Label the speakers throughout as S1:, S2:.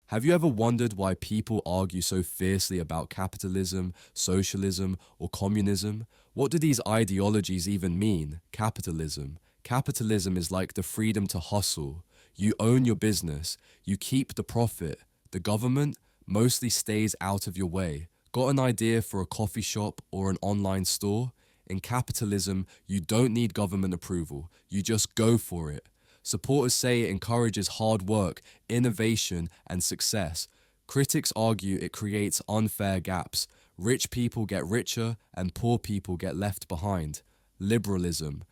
S1: Have you ever wondered why people argue so fiercely about capitalism, socialism, or communism? What do these ideologies even mean? Capitalism. Capitalism is like the freedom to hustle. You own your business, you keep the profit. The government mostly stays out of your way. Got an idea for a coffee shop or an online store? In capitalism, you don't need government approval, you just go for it. Supporters say it encourages hard work, innovation, and success. Critics argue it creates unfair gaps. Rich people get richer and poor people get left behind. Liberalism.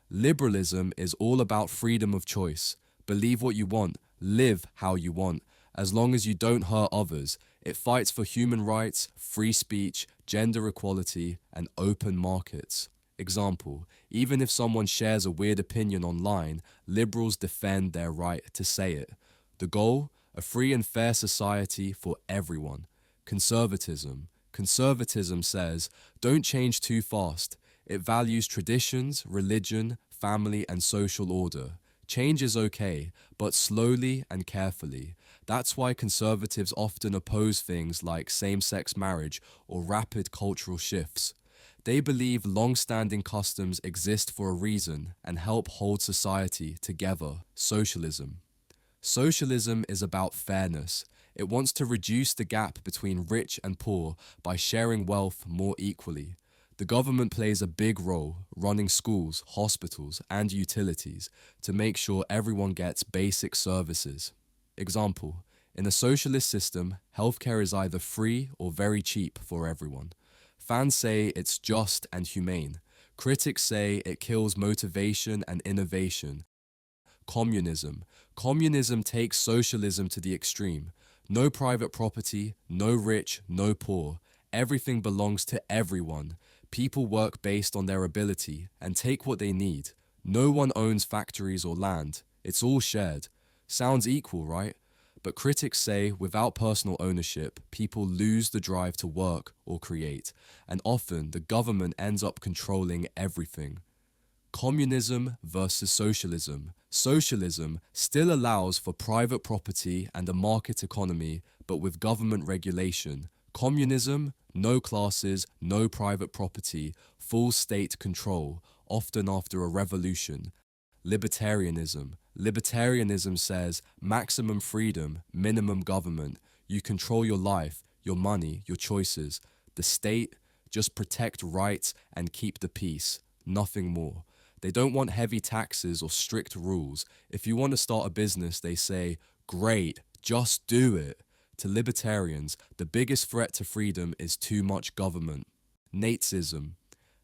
S1: Liberalism is all about freedom of choice. Believe what you want, live how you want, as long as you don't hurt others. It fights for human rights, free speech, gender equality, and open markets. Example, even if someone shares a weird opinion online, liberals defend their right to say it. The goal? A free and fair society for everyone. Conservatism. Conservatism says, don't change too fast. It values traditions, religion, family, and social order. Change is okay, but slowly and carefully. That's why conservatives often oppose things like same-sex marriage or rapid cultural shifts. They believe long-standing customs exist for a reason and help hold society together. Socialism. Socialism is about fairness. It wants to reduce the gap between rich and poor by sharing wealth more equally. The government plays a big role running schools, hospitals, and utilities to make sure everyone gets basic services. Example, in a socialist system, healthcare is either free or very cheap for everyone. Fans say it's just and humane. Critics say it kills motivation and innovation. Communism. Communism takes socialism to the extreme. No private property, no rich, no poor. Everything belongs to everyone. People work based on their ability and take what they need. No one owns factories or land. It's all shared. Sounds equal, right? But critics say without personal ownership, people lose the drive to work or create, and often the government ends up controlling everything. Communism versus socialism. Socialism still allows for private property and a market economy, but with government regulation. Communism, no classes, no private property, full state control, often after a revolution. Libertarianism. Libertarianism says maximum freedom, minimum government. You control your life, your money, your choices. The state, just protect rights and keep the peace. Nothing more. They don't want heavy taxes or strict rules. If you want to start a business, they say, great, just do it. To libertarians, the biggest threat to freedom is too much government. Nazism.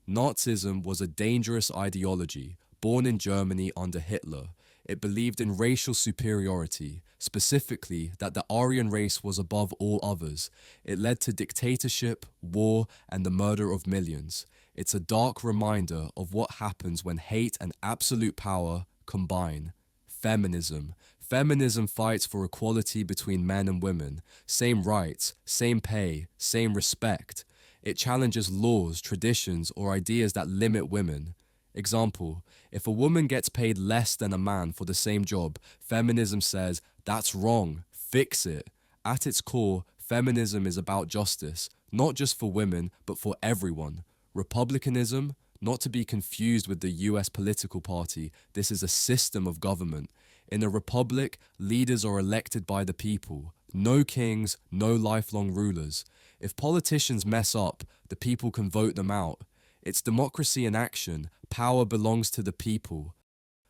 S1: Nazism was a dangerous ideology, born in Germany under Hitler. It believed in racial superiority, specifically that the Aryan race was above all others. It led to dictatorship, war, and the murder of millions. It's a dark reminder of what happens when hate and absolute power combine. Feminism. Feminism fights for equality between men and women, same rights, same pay, same respect. It challenges laws, traditions, or ideas that limit women. Example, if a woman gets paid less than a man for the same job, feminism says, that's wrong, fix it. At its core, feminism is about justice, not just for women, but for everyone. Republicanism, not to be confused with the US political party, this is a system of government. In a republic, leaders are elected by the people. No kings, no lifelong rulers. If politicians mess up, the people can vote them out. It's democracy in action. Power belongs to the people.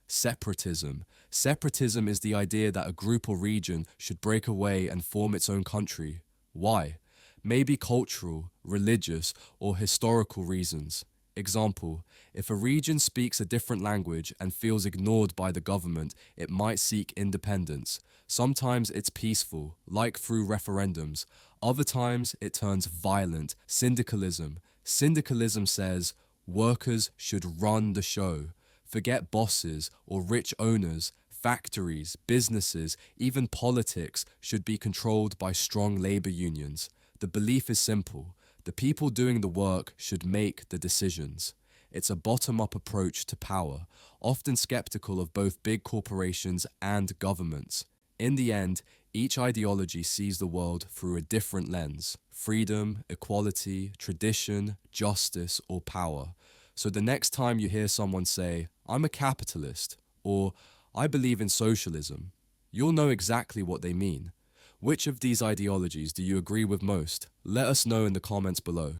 S1: Separatism. Separatism is the idea that a group or region should break away and form its own country. Why? Maybe cultural, religious, or historical reasons. Example, if a region speaks a different language and feels ignored by the government, it might seek independence. Sometimes it's peaceful, like through referendums. Other times it turns violent, syndicalism. Syndicalism says workers should run the show. Forget bosses or rich owners. Factories, businesses, even politics should be controlled by strong labor unions. The belief is simple. The people doing the work should make the decisions. It's a bottom-up approach to power, often skeptical of both big corporations and governments. In the end, each ideology sees the world through a different lens: freedom, equality, tradition, justice, or power. So the next time you hear someone say, "I'm a capitalist," or "I believe in socialism," you'll know exactly what they mean. Which of these ideologies do you agree with most? Let us know in the comments below.